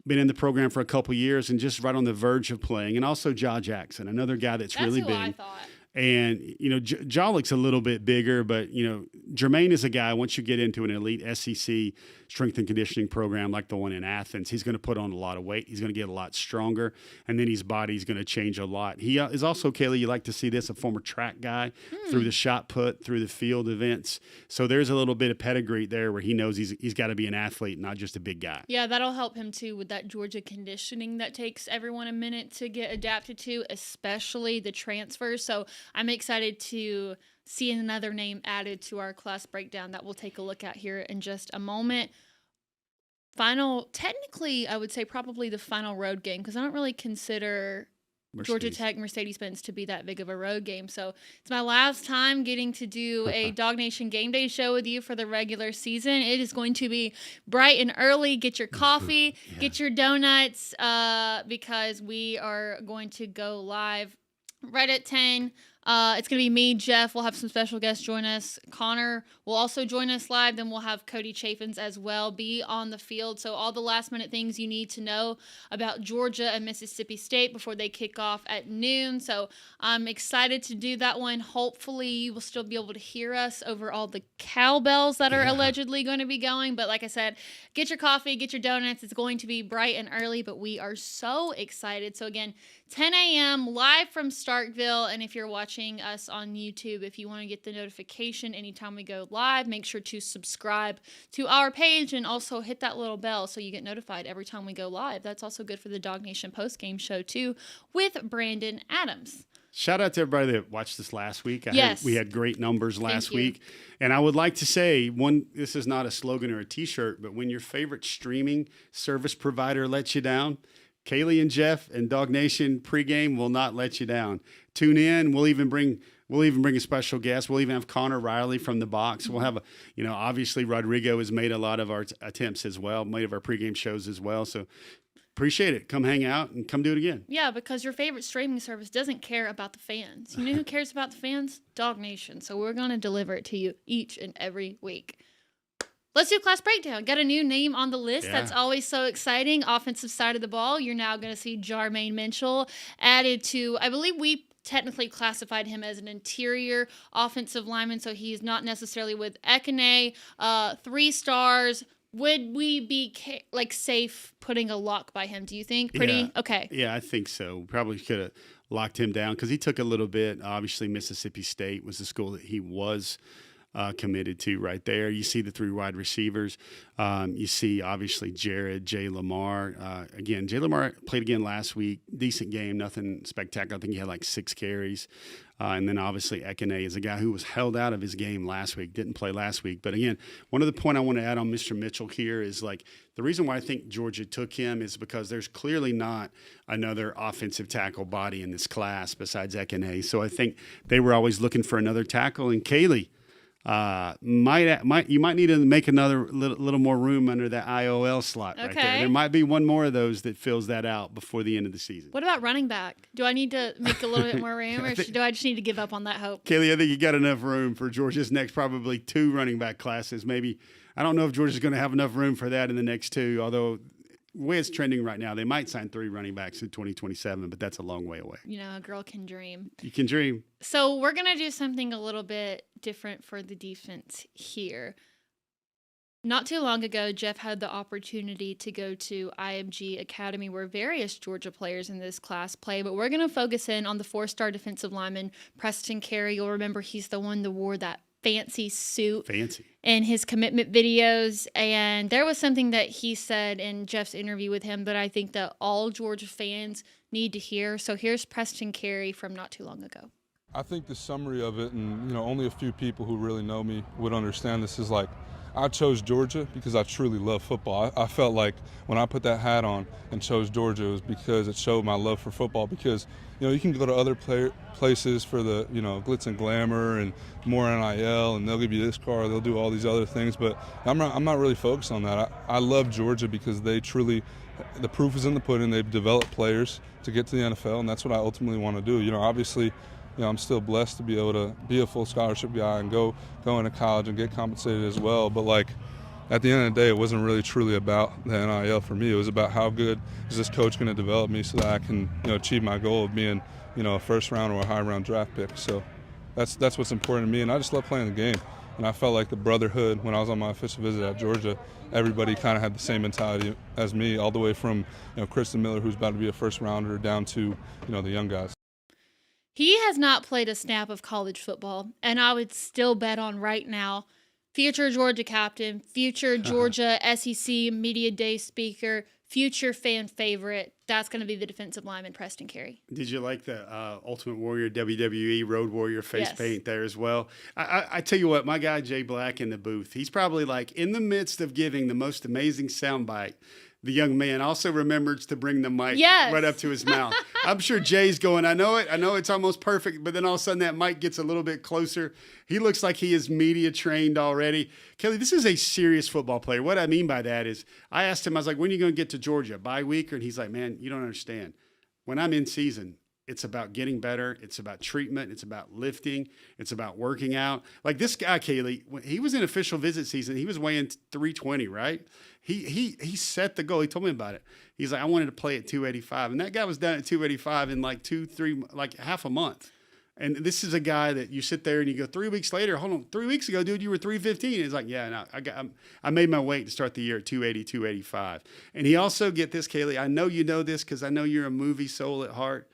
been in the program for a couple years and just right on the verge of playing. And also Ja Jackson, another guy that's really big. I thought. And, you know, Ja looks a little bit bigger, but, you know, Jarmaine is a guy, once you get into an elite SEC strength and conditioning program like the one in Athens, he's going to put on a lot of weight. He's going to get a lot stronger, and then his body's going to change a lot. He is also, Kaylee, you like to see this, a former track guy through the shot put, through the field events. So there's a little bit of pedigree there where he knows he's got to be an athlete, not just a big guy. Yeah, that'll help him, too, with that Georgia conditioning that takes everyone a minute to get adapted to, especially the transfers. So I'm excited to see another name added to our class breakdown that we'll take a look at here in just a moment. Technically, I would say probably the final road game, because I don't really consider Georgia Tech Mercedes-Benz to be that big of a road game. So it's my last time getting to do a DawgNation game day show with you for the regular season. It is going to be bright and early. Get your coffee, get your donuts, because we are going to go live right at 10. It's going to be me, Jeff. We'll have some special guests join us. Connor will also join us live. Then we'll have Cody Chaffins as well be on the field. So all the last-minute things you need to know about Georgia and Mississippi State before they kick off at noon. So I'm excited to do that one. Hopefully you will still be able to hear us over all the cowbells that are allegedly going to be going. But like I said, get your coffee, get your donuts. It's going to be bright and early, but we are so excited. So again, 10 a.m. live from Starkville. And if you're watching us on YouTube, if you want to get the notification anytime we go live, make sure to subscribe to our page and also hit that little bell so you get notified every time we go live. That's also good for the DawgNation postgame show too with Brandon Adams. Shout out to everybody that watched this last week. We had great numbers last week. And I would like to say, this is not a slogan or a t-shirt, but when your favorite streaming service provider lets you down, Kaylee and Jeff and DawgNation Pregame will not let you down. Tune in. We'll even bring a special guest. We'll even have Connor Riley from the box. We'll have obviously Rodrigo has made a lot of our attempts as well, made of our pregame shows as well. So appreciate it. Come hang out and come do it again. Yeah, because your favorite streaming service doesn't care about the fans. You know who cares about the fans? DawgNation. So we're going to deliver it to you each and every week. Let's do class breakdown. Got a new name on the list. Yeah. That's always so exciting. Offensive side of the ball. You're now going to see Jarmaine Mitchell added to, I believe we technically classified him as an interior offensive lineman, so he's not necessarily with Ekene. 3 stars. Would we be safe putting a lock by him, do you think? Okay. Yeah, I think so. Probably could have locked him down because he took a little bit. Obviously, Mississippi State was the school that he was committed to right there. You see the 3 wide receivers. You see, obviously, Jay Lamar. Again, Jay Lamar played again last week. Decent game, nothing spectacular. I think he had like 6 carries. And then, obviously, Ekene is a guy who was held out of his game last week, didn't play last week. But, again, one of the point I want to add on Mr. Mitchell here is, the reason why I think Georgia took him is because there's clearly not another offensive tackle body in this class besides Ekene. So I think they were always looking for another tackle. And Kaylee, you might need to make another little more room under that IOL slot right there. There might be one more of those that fills that out before the end of the season. What about running back? Do I need to make a little bit more room, or do I just need to give up on that hope? Kaylee, I think you got enough room for Georgia's next probably 2 running back classes. Maybe I don't know if Georgia's going to have enough room for that in the next 2, although the way it's trending right now, they might sign 3 running backs in 2027, but that's a long way away. A girl can dream. You can dream. So we're going to do something a little bit different for the defense here. Not too long ago, Jeff had the opportunity to go to IMG Academy where various Georgia players in this class play, but we're going to focus in on the 4-star defensive lineman, Preston Carey. You'll remember he's the one that wore that fancy suit in his commitment videos, and there was something that he said in Jeff's interview with him that I think that all Georgia fans need to hear. So here's Preston Carey from not too long ago. I think the summary of it, and only a few people who really know me would understand this, is like, I chose Georgia because I truly love football. I felt like when I put that hat on and chose Georgia, it was because it showed my love for football. Because you can go to other places for the glitz and glamour and more NIL, and they'll give you this car, they'll do all these other things. But I'm not really focused on that. I love Georgia because they truly, the proof is in the pudding. They've developed players to get to the NFL, and that's what I ultimately want to do. Obviously, I'm still blessed to be able to be a full scholarship guy and go into college and get compensated as well. But at the end of the day, it wasn't really truly about the NIL for me. It was about how good is this coach going to develop me so that I can achieve my goal of being a first round or a high round draft pick. So that's what's important to me, and I just love playing the game. And I felt like the brotherhood when I was on my official visit at Georgia, everybody kind of had the same mentality as me, all the way from Kristen Miller, who's about to be a first rounder, down to the young guys. He has not played a snap of college football, and I would still bet on right now, future Georgia captain, future Georgia SEC Media Day speaker, future fan favorite. That's going to be the defensive lineman, Preston Carey. Did you like the Ultimate Warrior WWE Road Warrior face paint there as well? I tell you what, my guy Jay Black in the booth, he's probably in the midst of giving the most amazing soundbite. The young man also remembers to bring the mic right up to his mouth. I'm sure Jay's going, I know it's almost perfect, but then all of a sudden that mic gets a little bit closer. He looks like he is media trained already. Kaylee, this is a serious football player. What I mean by that is I asked him, I was like, when are you going to get to Georgia? Bye week? And he's like, man, you don't understand. When I'm in season, it's about getting better. It's about treatment. It's about lifting. It's about working out. Like this guy, Kaylee, when he was in official visit season, he was weighing 320, right? He set the goal. He told me about it. He's like, I wanted to play at 285. And that guy was down at 285 in half a month. And this is a guy that you sit there and you go, 3 weeks later, hold on, 3 weeks ago, dude, you were 315. He's like, yeah, no, I made my weight to start the year at 280, 285. And he also, get this, Kaylee, I know you know this because I know you're a movie soul at heart.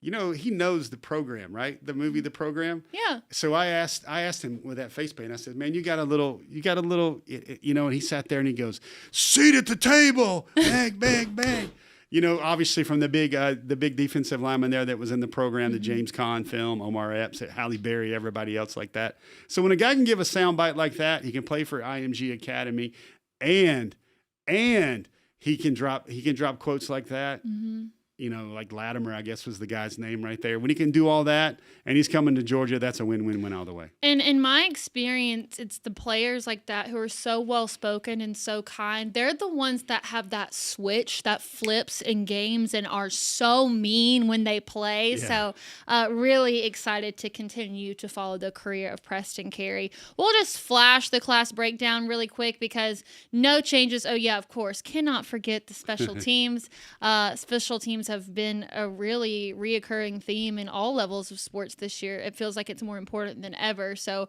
He knows the program, right? The movie, The Program. Yeah. So I asked him with that face paint. I said, "Man, you got a little." And he sat there and he goes, "Seat at the table, bang, bang, bang." Obviously from the big defensive lineman there that was in the program, the James Conn film, Omar Epps, Halle Berry, everybody else like that. So when a guy can give a soundbite like that, he can play for IMG Academy, and he can drop quotes like that. Mm-hmm. Like Latimer, I guess was the guy's name right there. When he can do all that and he's coming to Georgia, that's a win-win-win all the way. And in my experience, it's the players like that who are so well-spoken and so kind. They're the ones that have that switch that flips in games and are so mean when they play. Yeah. So really excited to continue to follow the career of Preston Carey. We'll just flash the class breakdown really quick because no changes. Oh, yeah, of course. Cannot forget the special teams. Special teams have been a really reoccurring theme in all levels of sports this year. It feels like it's more important than ever. So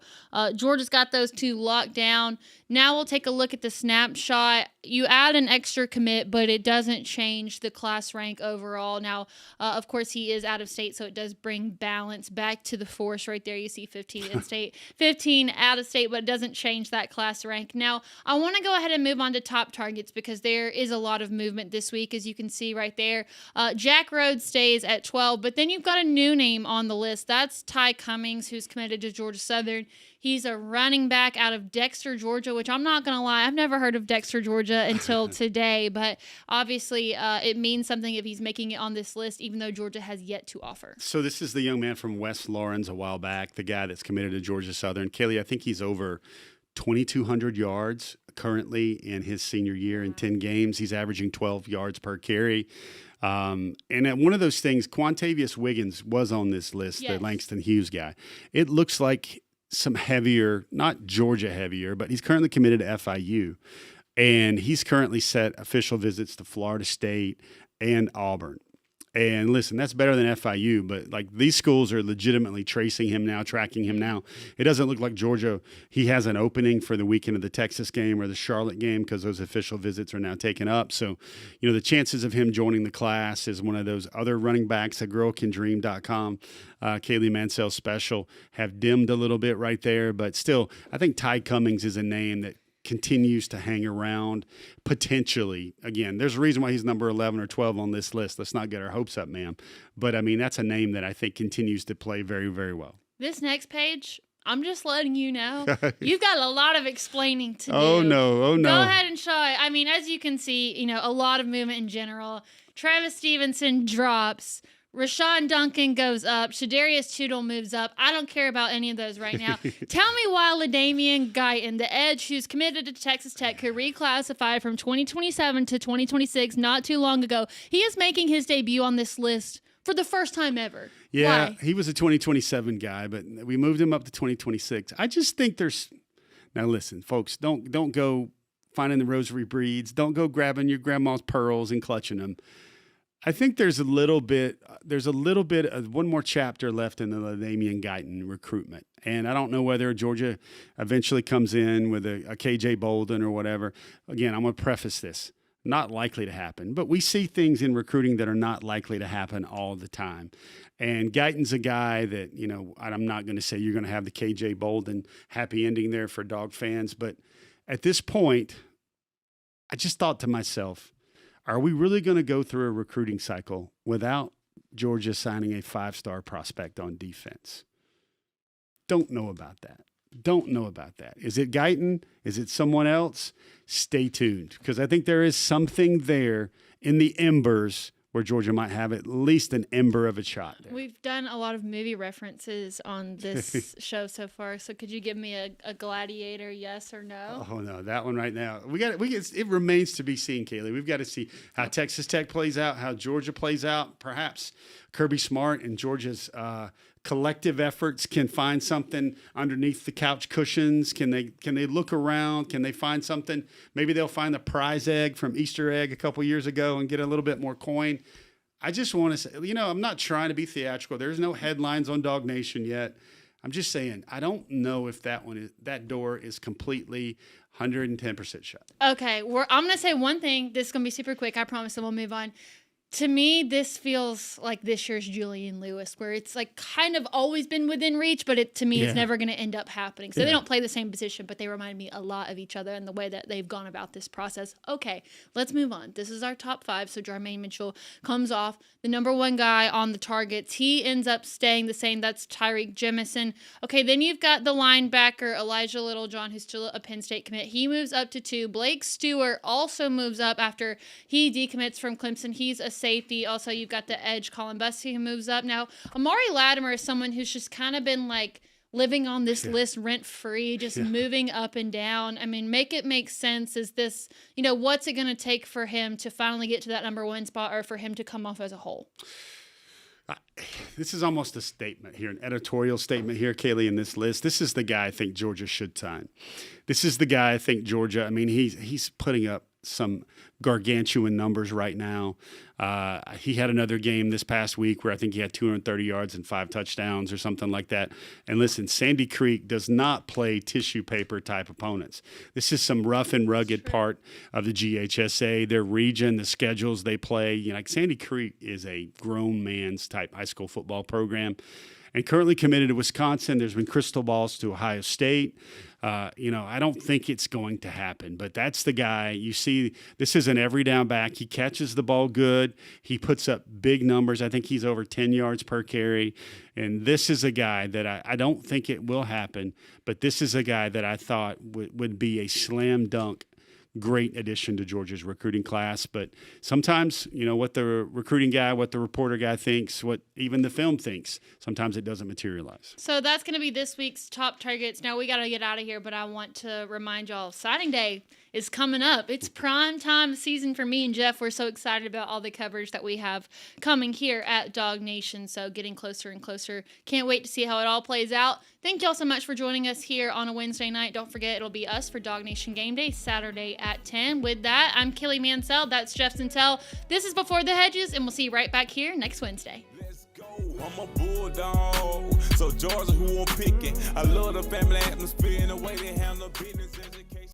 Georgia's got those two locked down. Now we'll take a look at the snapshot. You add an extra commit, but it doesn't change the class rank overall. Now, of course, he is out of state, so it does bring balance back to the force right there. You see 15 in-state, 15 out of state, but it doesn't change that class rank. Now, I want to go ahead and move on to top targets because there is a lot of movement this week, as you can see right there. Jack Rhodes stays at 12, but then you've got a new name on the list. That's Ty Cummings, who's committed to Georgia Southern. He's a running back out of Dexter, Georgia, which I'm not going to lie, I've never heard of Dexter, Georgia until today, but obviously it means something if he's making it on this list, even though Georgia has yet to offer. So this is the young man from West Lawrence a while back, the guy that's committed to Georgia Southern. Kaylee, I think he's over 2,200 yards currently in his senior year in 10 games. He's averaging 12 yards per carry. And one of those things, Quantavious Wiggins was on this list, yes. The Langston Hughes guy. It looks like some heavier, not Georgia heavier, but he's currently committed to FIU. And he's currently set official visits to Florida State and Auburn. And listen, that's better than FIU, but like these schools are legitimately tracing him now, tracking him now. It doesn't look like Georgia, he has an opening for the weekend of the Texas game or the Charlotte game because those official visits are now taken up. So, the chances of him joining the class is one of those other running backs, agirlcandream.com, Kaylee Mansell special, have dimmed a little bit right there. But still, I think Ty Cummings is a name that continues to hang around potentially. Again, there's a reason why he's number 11 or 12 on this list. Let's not get our hopes up, ma'am. But, that's a name that I think continues to play very, very well. This next page, I'm just letting you know, you've got a lot of explaining to do. Oh, no. Go ahead and show it. I mean, as you can see, a lot of movement in general. Travis Stevenson drops. Rashawn Duncan goes up. Shadarius Tootle moves up. I don't care about any of those right now. Tell me why LaDainian Guyton, the edge who's committed to Texas Tech, who reclassified from 2027 to 2026 not too long ago, he is making his debut on this list for the first time ever. Yeah, Why? he was a 2027 guy, but we moved him up to 2026. I just think there's – now listen, folks, don't go finding the rosary breeds. Don't go grabbing your grandma's pearls and clutching them. I think there's a little bit of one more chapter left in the LaDainian Guyton recruitment. And I don't know whether Georgia eventually comes in with a KJ Bolden or whatever. Again, I'm going to preface this. Not likely to happen. But we see things in recruiting that are not likely to happen all the time. And Guyton's a guy that, I'm not going to say you're going to have the KJ Bolden happy ending there for Dawg fans. But at this point, I just thought to myself, are we really going to go through a recruiting cycle without Georgia signing a 5-star prospect on defense? Don't know about that. Is it Guyton? Is it someone else? Stay tuned, because I think there is something there in the embers where Georgia might have at least an ember of a shot there. We've done a lot of movie references on this show so far, so could you give me a Gladiator yes or no? Oh no, that one right now. It remains to be seen, Kaylee. We've got to see how Texas Tech plays out, how Georgia plays out. Perhaps Kirby Smart and Georgia's collective efforts can find something underneath the couch cushions. Can they look around? Can they find something? Maybe they'll find the prize egg from Easter egg a couple years ago and get a little bit more coin. I just want to say, I'm not trying to be theatrical. There's no headlines on DawgNation yet. I'm just saying, I don't know if that door is completely 110% shut. Okay, I'm going to say one thing. This is going to be super quick. I promise, and we'll move on. To me, this feels like this year's Julian Lewis, where it's like kind of always been within reach, but it's never going to end up happening. So they don't play the same position, but they remind me a lot of each other and the way that they've gone about this process. Okay, let's move on. This is our top 5. So Jarmaine Mitchell comes off the number 1 guy on the targets. He ends up staying the same. That's Tyreek Jemison. Okay, then you've got the linebacker, Elijah Littlejohn, who's still a Penn State commit. He moves up to 2. Blake Stewart also moves up after he decommits from Clemson. He's a safety. Also, you've got the edge, Colin Bussey, who moves up. Now, Amari Latimer is someone who's just kind of been like living on this list rent-free, just moving up and down. I mean, make it make sense. Is this, what's it going to take for him to finally get to that number 1 spot, or for him to come off as a whole? This is almost a statement here, an editorial statement here, Kaylee, in this list. This is the guy I think Georgia should sign. This is the guy I think Georgia, he's putting up some gargantuan numbers right now. He had another game this past week where I think he had 230 yards and 5 touchdowns or something like that. And listen, Sandy Creek does not play tissue paper type opponents. This is some rough and rugged part of the GHSA, their region, the schedules they play. Like Sandy Creek is a grown man's type high school football program. And currently committed to Wisconsin. There's been crystal balls to Ohio State. I don't think it's going to happen, but that's the guy. You see, this is an every down back. He catches the ball good. He puts up big numbers. I think he's over 10 yards per carry. And this is a guy that I don't think it will happen, but this is a guy that I thought would be a slam dunk great addition to Georgia's recruiting class. But sometimes, what the recruiting guy, what the reporter guy thinks, what even the film thinks, sometimes it doesn't materialize. So that's going to be this week's top targets. Now we got to get out of here, but I want to remind y'all, signing day is coming up. It's prime time season for me and Jeff. We're so excited about all the coverage that we have coming here at DawgNation. So getting closer and closer. Can't wait to see how it all plays out. Thank y'all so much for joining us here on a Wednesday night. Don't forget, it'll be us for DawgNation Game Day, Saturday at 10. With that, I'm Kaylee Mansell. That's Jeff Sentell. This is Before the Hedges, and we'll see you right back here next Wednesday. I'm a bulldog, so Georgia who I'm picking. I love the family atmosphere and the way they handle business.